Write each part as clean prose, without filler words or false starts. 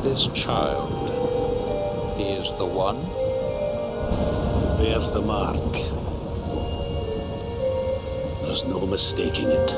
This child, he is the one? Bears the mark. There's no mistaking it.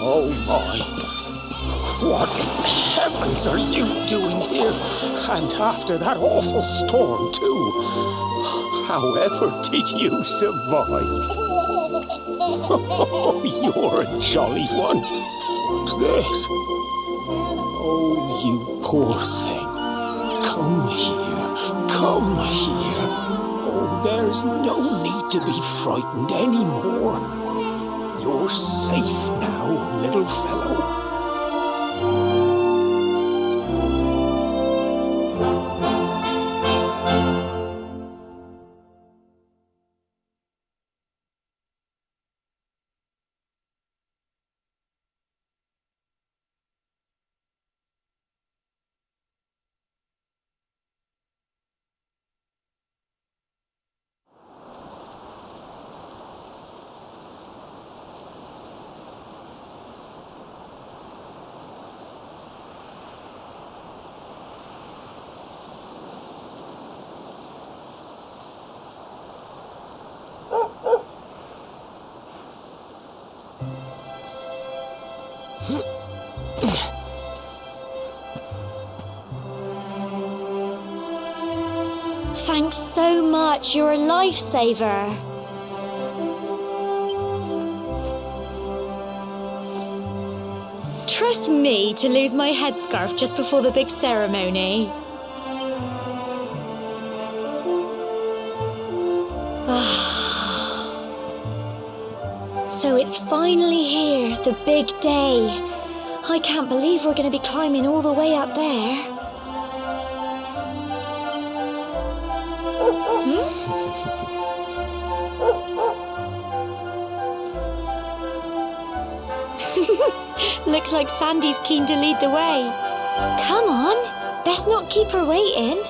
Oh my! What in heavens are you doing here? And after that awful storm, too. However did you survive? Oh, you're a jolly one. What's this? Oh, you poor thing. Come here. Come here. Oh, there's no need to be frightened anymore. You're safe now, little fellow. Thanks so much, you're a lifesaver. Trust me to lose my headscarf just before the big ceremony. So it's finally here, the big day. I can't believe we're going to be climbing all the way up there. Looks like Sandy's keen to lead the way. Come on, best not keep her waiting.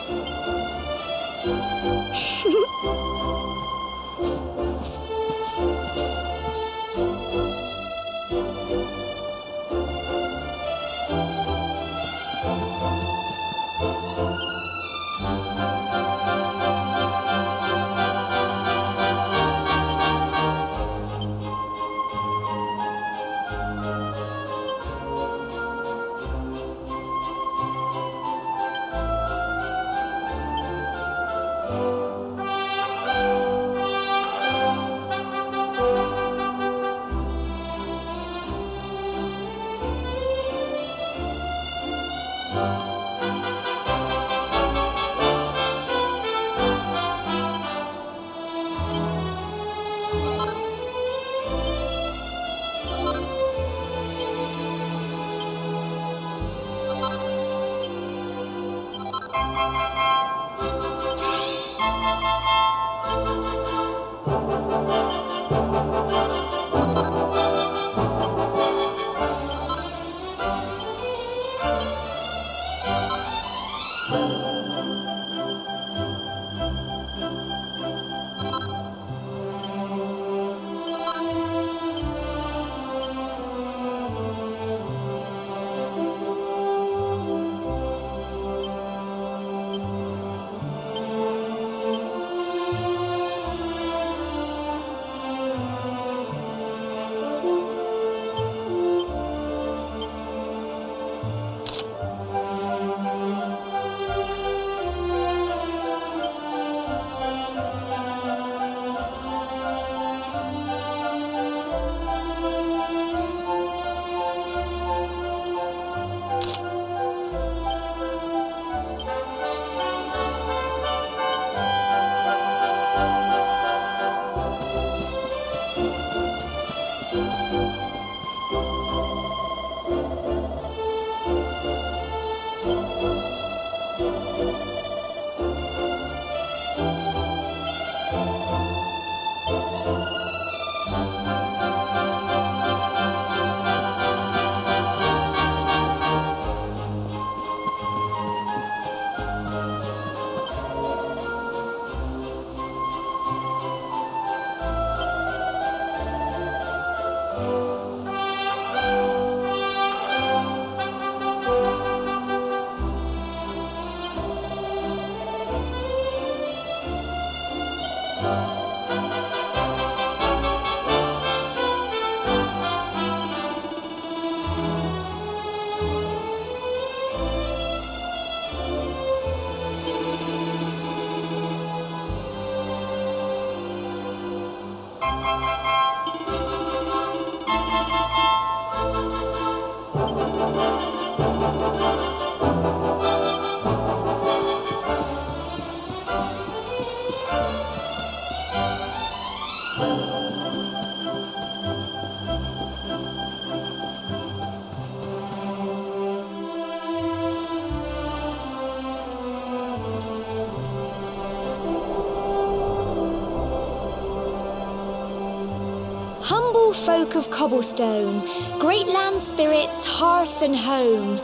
Humble folk of Cobblestone, great land spirits, hearth and home.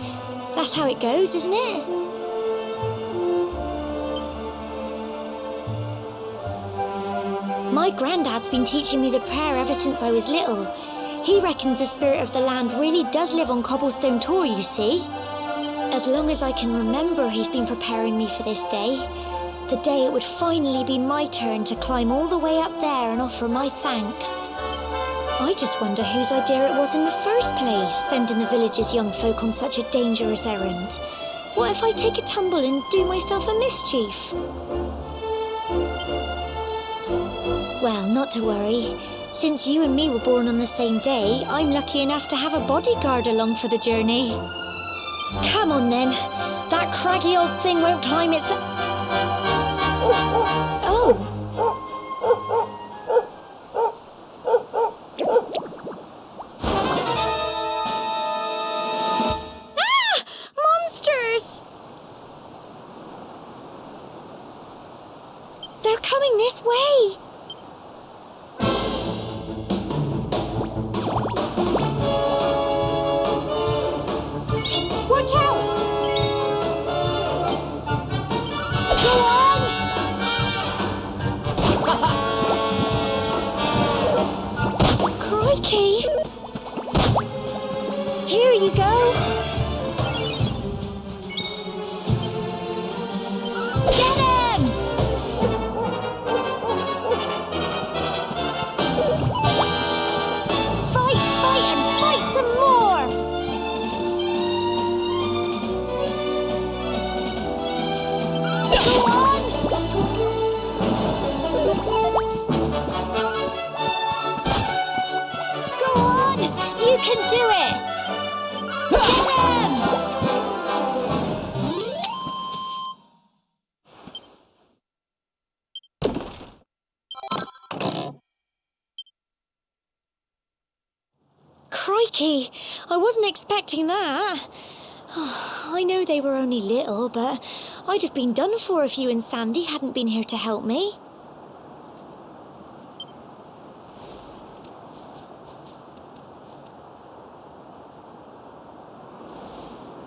That's how it goes, isn't it? My granddad's been teaching me the prayer ever since I was little. He reckons the spirit of the land really does live on Cobblestone Tor, you see. As long as I can remember, he's been preparing me for this day. The day it would finally be my turn to climb all the way up there and offer my thanks. I just wonder whose idea it was in the first place, sending the village's young folk on such a dangerous errand. What if I take a tumble and do myself a mischief? Well, not to worry. Since you and me were born on the same day, I'm lucky enough to have a bodyguard along for the journey. Come on then. That craggy old thing won't climb its... Oh! They're coming this way! Watch out! Go on! Crikey! Here you go! Get him! Fight, fight, and fight some more! Go on! Go on! You can do it! Get him! Crikey, I wasn't expecting that. I know they were only little, but I'd have been done for if you and Sandy hadn't been here to help me.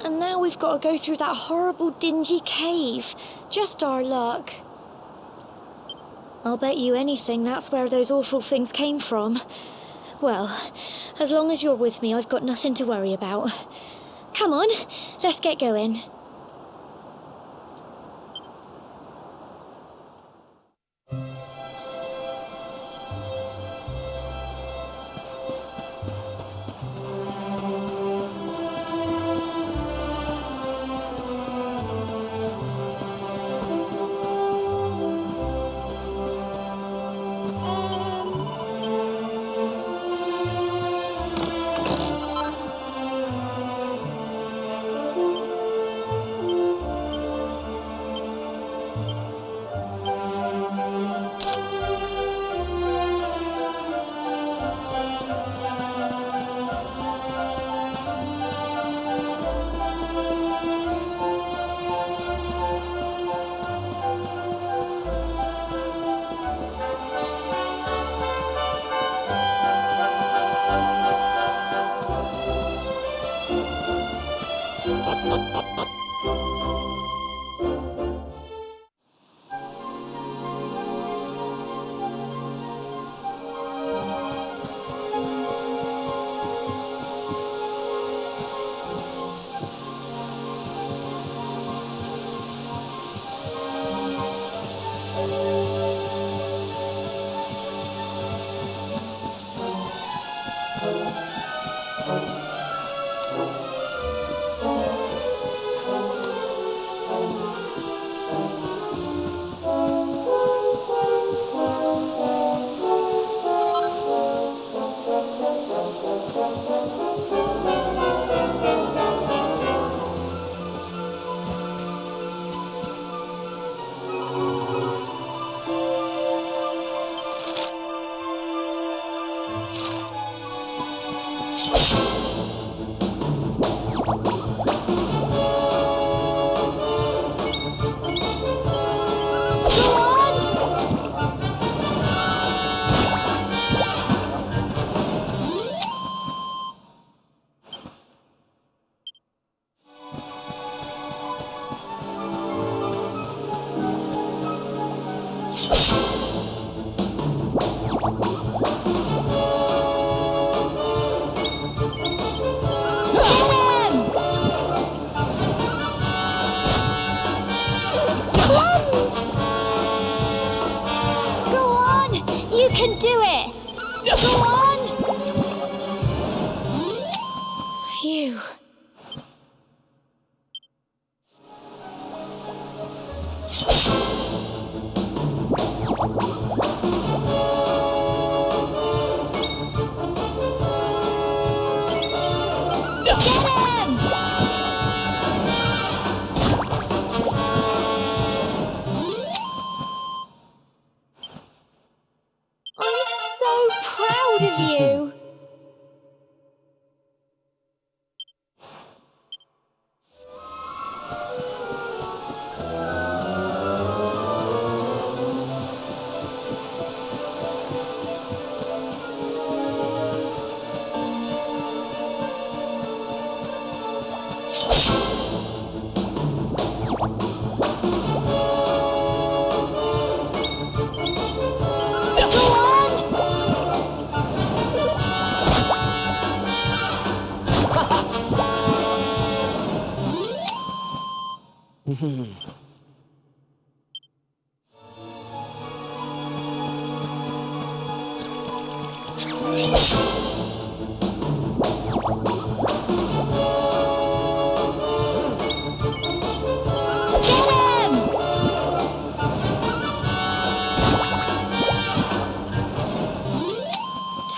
And now we've got to go through that horrible dingy cave. Just our luck. I'll bet you anything that's where those awful things came from. Well, as long as you're with me, I've got nothing to worry about. Come on, let's get going. You can do it! Go on! Phew. Get him! I'm so proud of you.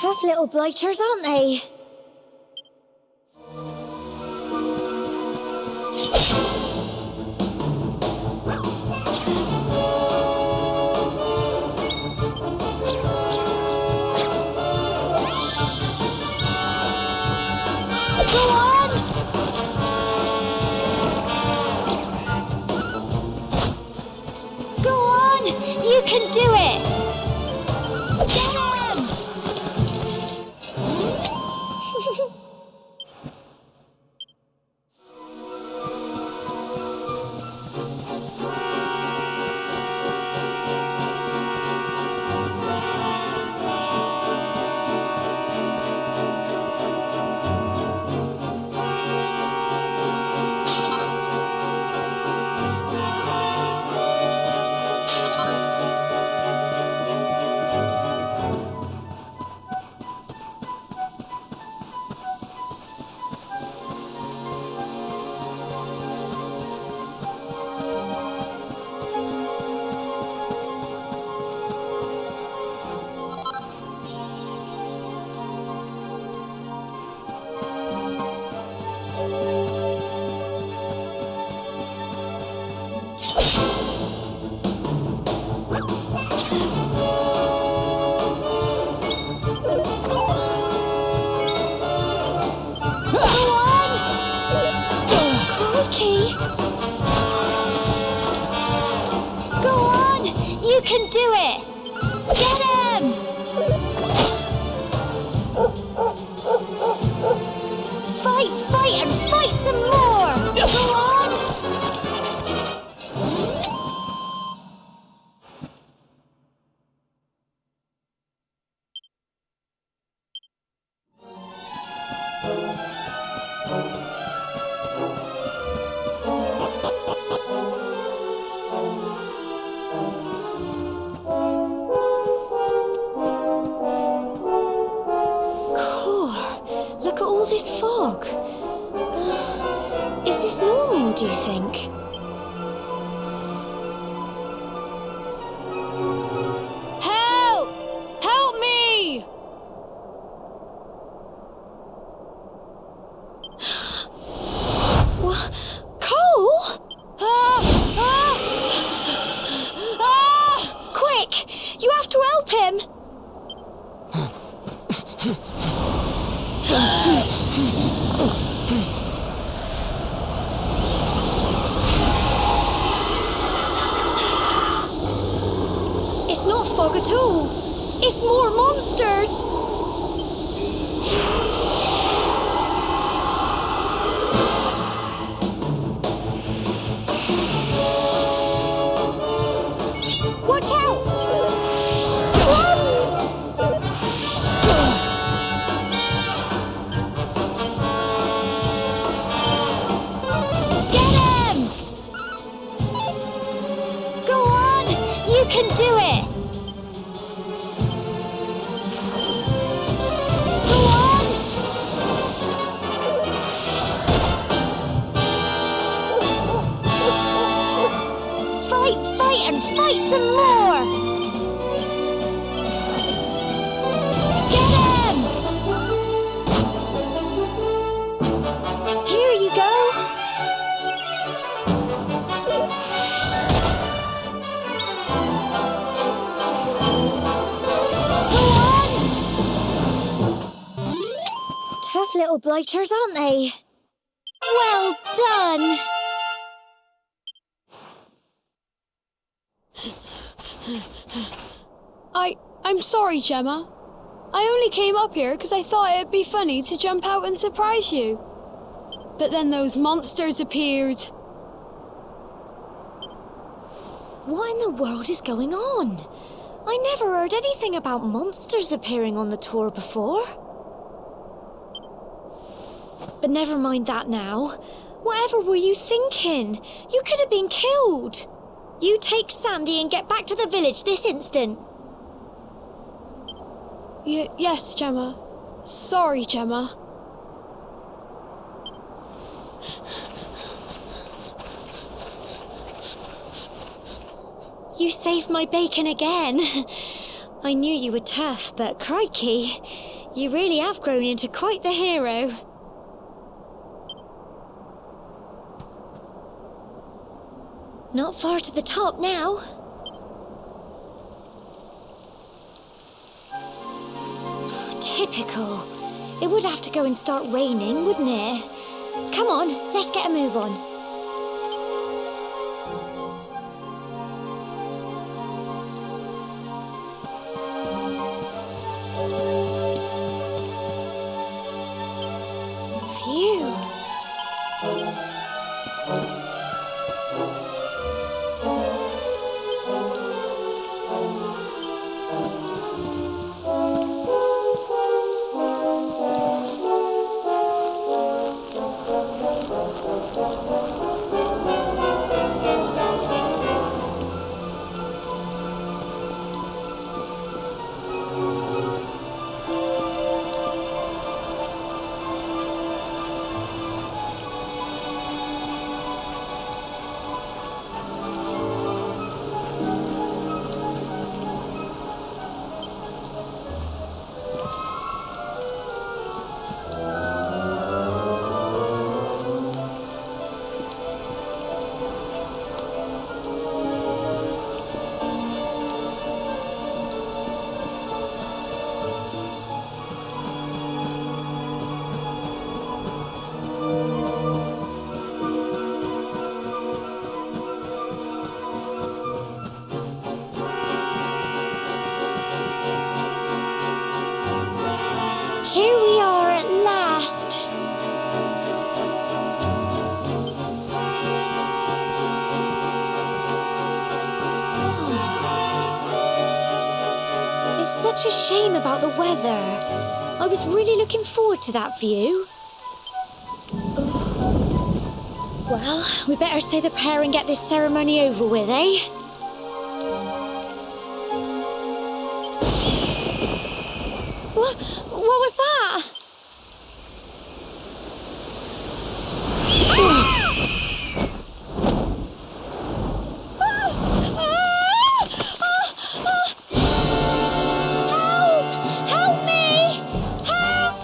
Tough little blighters, aren't they? Go on! Go on! You can do it! Get him! You can do it! Get him! Fight, and fight some more! Go on! Look at all this fog. Is this normal, do you think? Help! Help me! What? Cole? Quick! You have to help him! not fog at all. It's more monsters. Watch out! Drums! Get him! Go on! You can do it! Go on! Fight, and fight some more! Get him! Here you go! Go on! Tough little blighters, aren't they? Well done! I'm sorry, Gemma. I only came up here because I thought it'd be funny to jump out and surprise you. But then those monsters appeared. What in the world is going on? I never heard anything about monsters appearing on the tour before. But never mind that now. Whatever were you thinking? You could have been killed. You take Sandy and get back to the village this instant. Yes, Gemma. Sorry, Gemma. You saved my bacon again. I knew you were tough, but crikey, you really have grown into quite the hero. Not far to the top now. Typical. It would have to go and start raining, wouldn't it? Come on, let's get a move on. Phew. Here we are at last. It's such a shame about the weather. I was really looking forward to that view. Well, we better say the prayer and get this ceremony over with, eh? What was that? Help me! Help!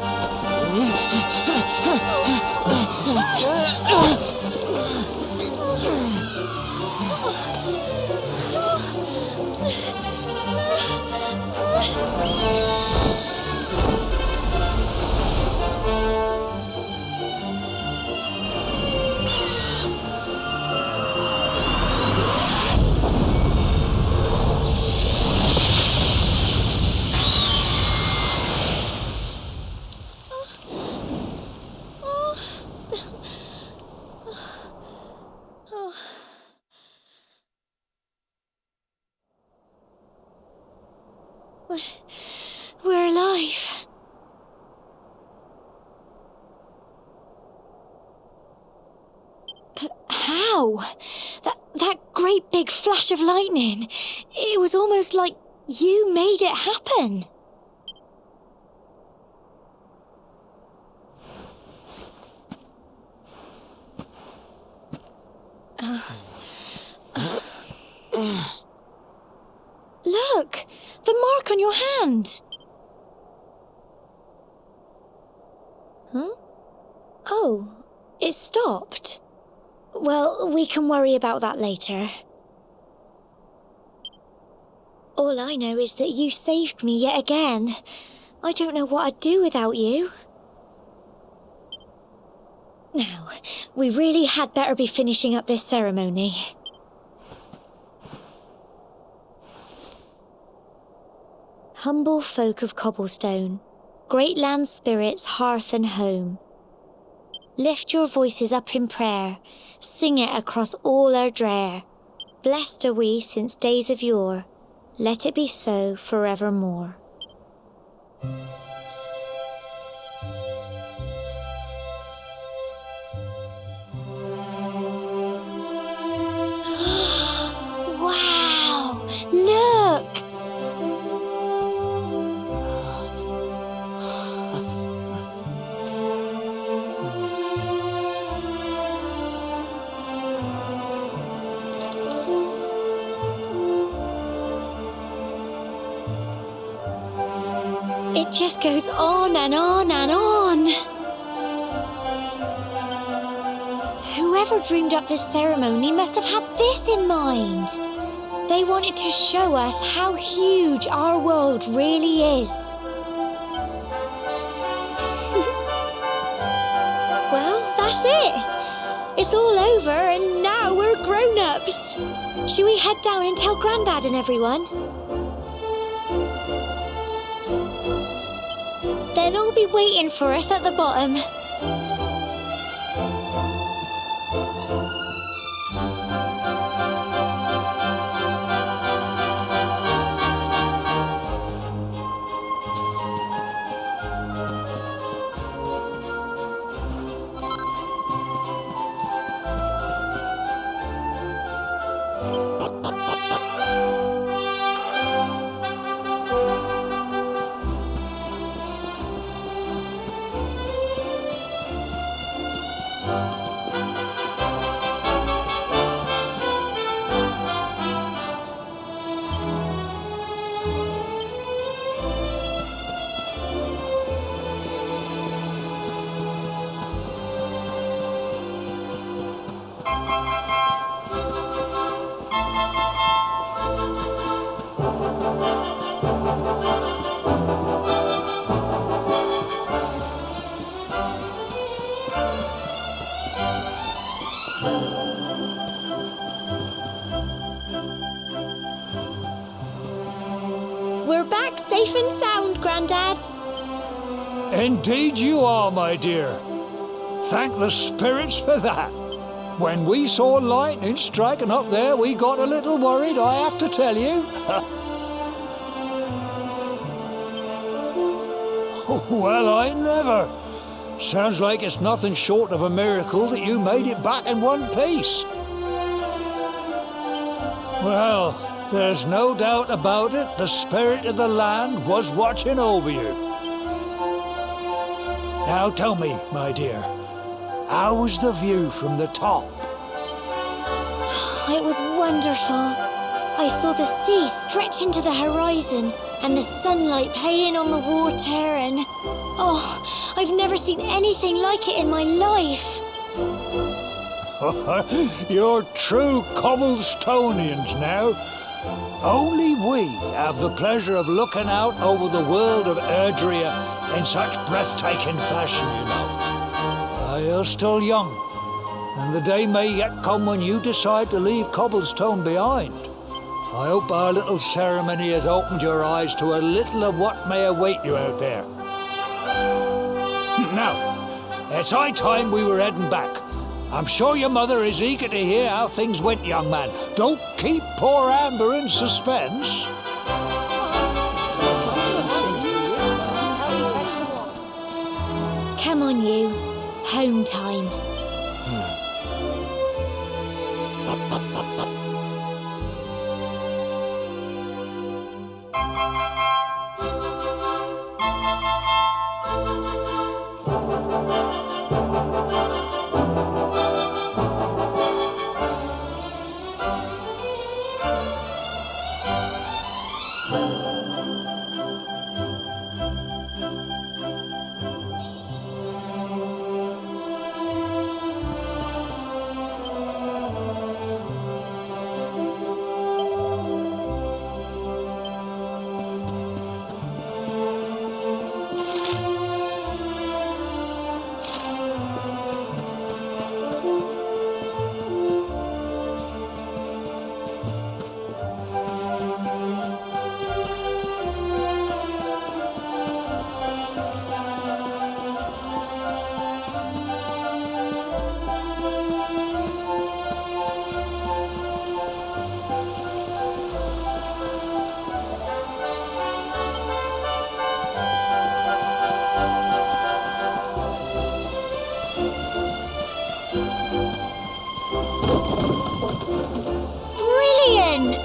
We're alive. But how? That great big flash of lightning. It was almost like you made it happen. Look! The mark on your hand! Huh? Oh, it stopped. Well, we can worry about that later. All I know is that you saved me yet again. I don't know what I'd do without you. Now, we really had better be finishing up this ceremony. Humble folk of Cobblestone, great land spirits, hearth and home. Lift your voices up in prayer, sing it across all our drear. Blessed are we since days of yore, let it be so forevermore. Wow! Look! It just goes on and on and on. Whoever dreamed up this ceremony must have had this in mind. They wanted to show us how huge our world really is. Well, that's it. It's all over and now we're grown-ups. Shall we head down and tell Grandad and everyone? They'll all be waiting for us at the bottom. We're back safe and sound, Grandad. Indeed you are, my dear. Thank the spirits for that. When we saw lightning striking up there, we got a little worried, I have to tell you. Well, I never. Sounds like it's nothing short of a miracle that you made it back in one piece. Well, there's no doubt about it, the spirit of the land was watching over you. Now tell me, my dear, how was the view from the top? It was wonderful. I saw the sea stretch into the horizon and the sunlight playing on the water and... Oh, I've never seen anything like it in my life. You're true Cobblestonians now. Only we have the pleasure of looking out over the world of Erdrea in such breathtaking fashion, you know. You're still young, and the day may yet come when you decide to leave Cobblestone behind. I hope our little ceremony has opened your eyes to a little of what may await you out there. Now, it's high time we were heading back. I'm sure your mother is eager to hear how things went, young man. Don't keep poor Amber in suspense. Come on, you. Home time. Brilliant!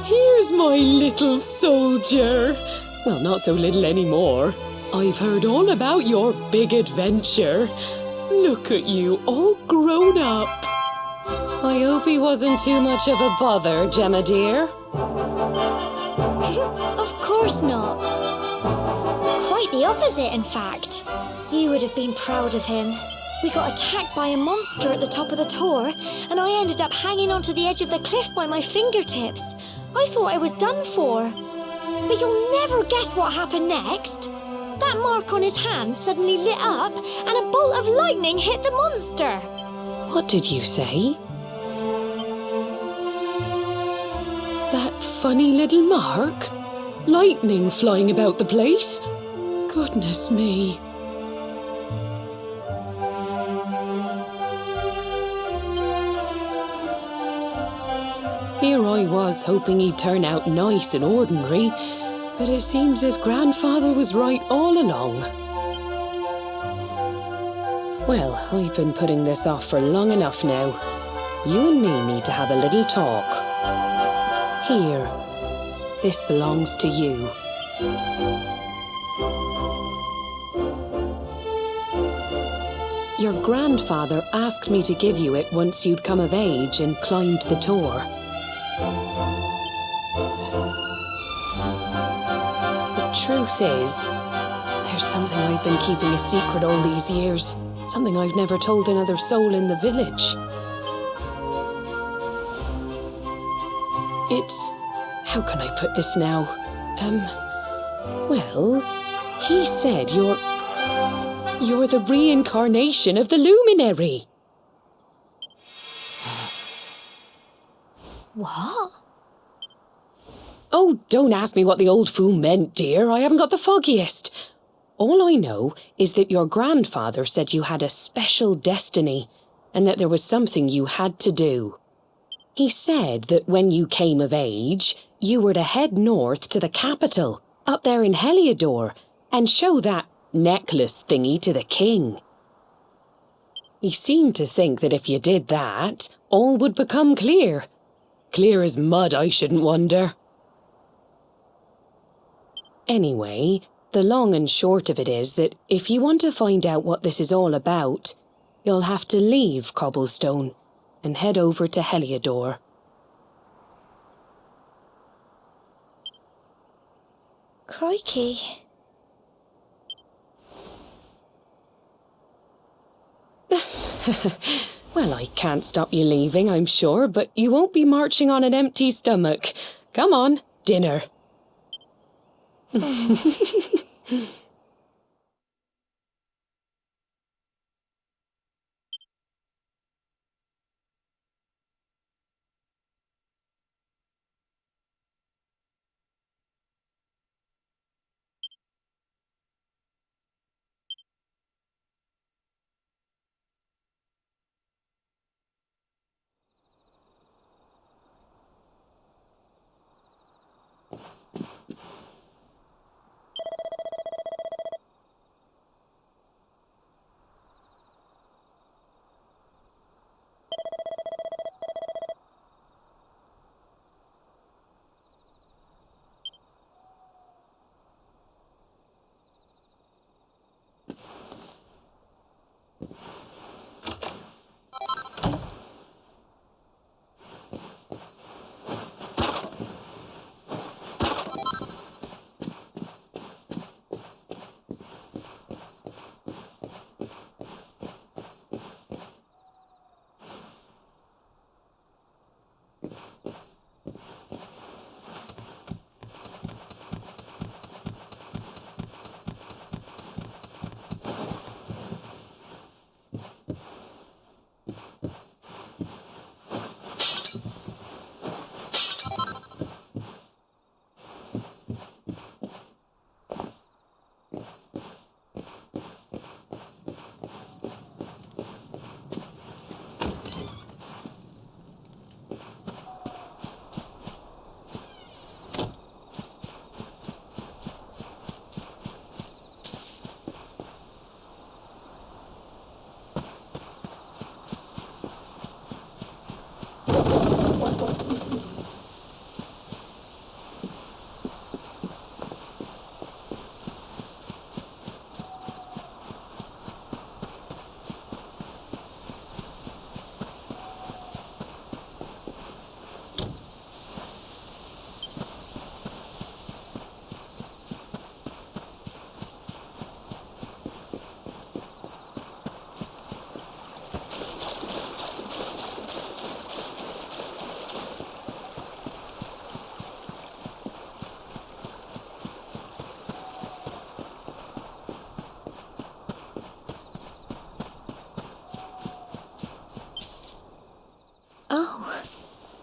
Here's my little soldier. Well, not so little anymore. I've heard all about your big adventure. Look at you, all grown up. I hope he wasn't too much of a bother, Gemma dear. Of course not. Quite the opposite, in fact. You would have been proud of him. We got attacked by a monster at the top of the tor, and I ended up hanging onto the edge of the cliff by my fingertips. I thought I was done for. But you'll never guess what happened next. That mark on his hand suddenly lit up, and a bolt of lightning hit the monster. What did you say? That funny little mark? Lightning flying about the place? Goodness me. Here I was hoping he'd turn out nice and ordinary, but it seems his grandfather was right all along. Well, I've been putting this off for long enough now. You and me need to have a little talk. Here, this belongs to you. Your grandfather asked me to give you it once you'd come of age and climbed the tor. The truth is, there's something I've been keeping a secret all these years. Something I've never told another soul in the village. It's... how can I put this now? Well, he said you're the reincarnation of the luminary. What? Oh, don't ask me what the old fool meant, dear. I haven't got the foggiest. All I know is that your grandfather said you had a special destiny and that there was something you had to do. He said that when you came of age, you were to head north to the capital, up there in Heliodor, and show that necklace thingy to the king. He seemed to think that if you did that, all would become clear. Clear as mud, I shouldn't wonder. Anyway, the long and short of it is that if you want to find out what this is all about, you'll have to leave Cobblestone and head over to Heliodor. Crikey. Well, I can't stop you leaving, I'm sure, but you won't be marching on an empty stomach. Come on, dinner. Oh,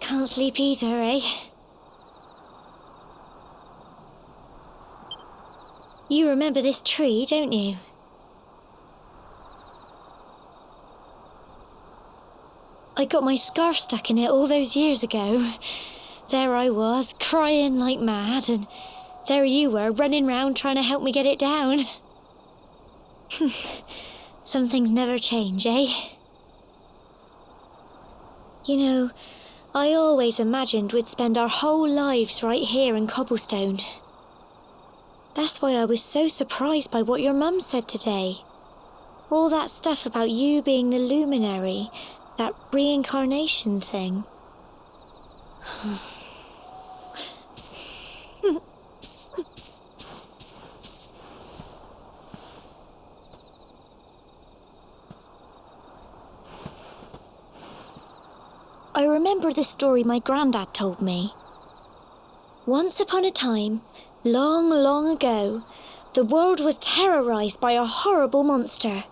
can't sleep either, eh? You remember this tree, don't you? I got my scarf stuck in it all those years ago. There I was, crying like mad, and there you were, running round trying to help me get it down. Some things never change, eh? You know, I always imagined we'd spend our whole lives right here in Cobblestone. That's why I was so surprised by what your mum said today. All that stuff about you being the luminary, that reincarnation thing. I remember the story my granddad told me. Once upon a time, long, long ago, the world was terrorized by a horrible monster.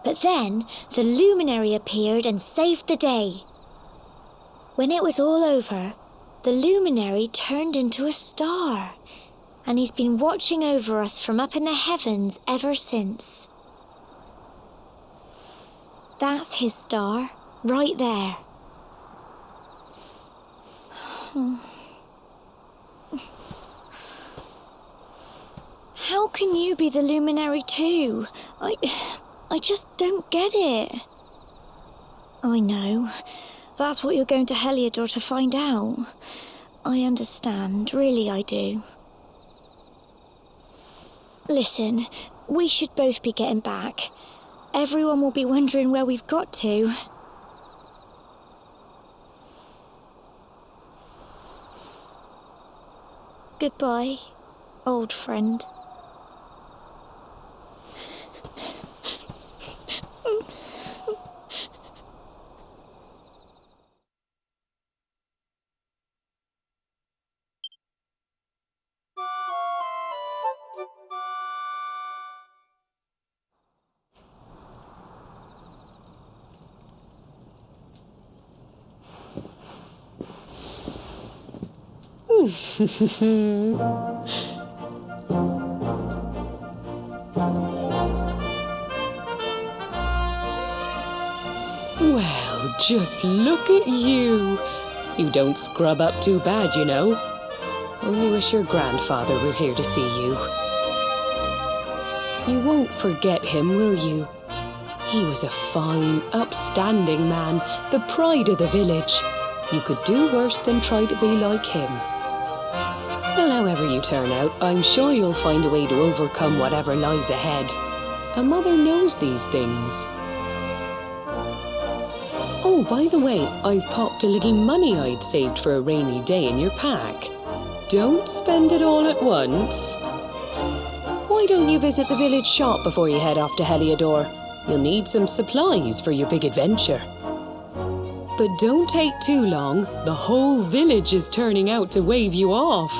But then the luminary appeared and saved the day. When it was all over, the luminary turned into a star, and he's been watching over us from up in the heavens ever since. That's his star, right there. How can you be the luminary too? I just don't get it. I know. That's what you're going to Heliodor to find out. I understand, really I do. Listen, we should both be getting back. Everyone will be wondering where we've got to. Goodbye, old friend. Well, just look at you. You don't scrub up too bad, you know. Only wish your grandfather were here to see you. You won't forget him, will you? He was a fine, upstanding man, the pride of the village. You could do worse than try to be like him. Well, however you turn out, I'm sure you'll find a way to overcome whatever lies ahead. A mother knows these things. Oh, by the way, I've popped a little money I'd saved for a rainy day in your pack. Don't spend it all at once. Why don't you visit the village shop before you head off to Heliodor? You'll need some supplies for your big adventure. But don't take too long. The whole village is turning out to wave you off.